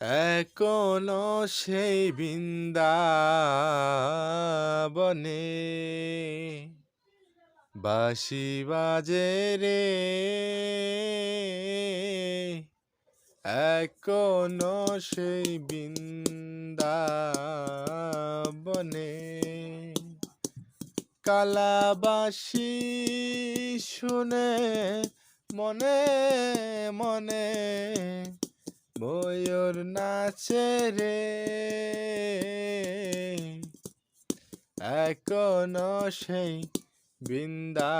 এখনো সেই বৃন্দাবনে বাঁশি বাজে রে, এখনো সেই বৃন্দাবনে কালাবাসি শুনে মনে মনে ময়ূর নাচে রে, এখনো সেই বৃন্দাবনে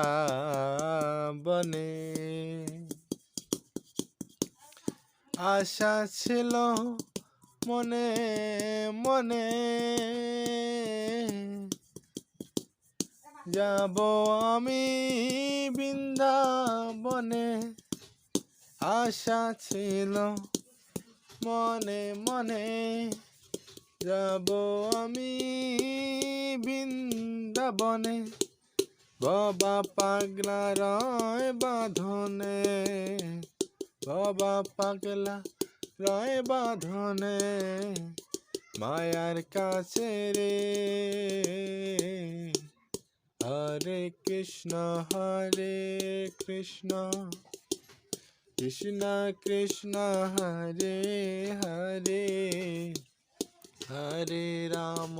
আশা ছিল মনে মনে যাব আমি বৃন্দাবনে, আশা ছিল মনে মনে যাব আমি বৃন্দাবনে, বাবা পাগলা রয় বাঁধনে, বাবা পাগলা রয় বাঁধনে মায়ার কাছে রে। হরে কৃষ্ণ কৃষ্ণ কৃষ্ণ হরে হরে, হরে রাম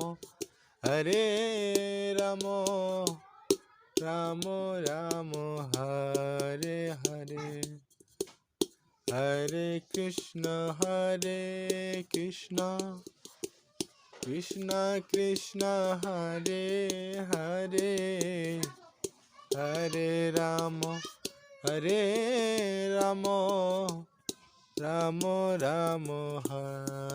রাম রাম হরে হরে, হরে কৃষ্ণ কৃষ্ণ কৃষ্ণ হরে হরে, হরে রাম রাম রাম হরে।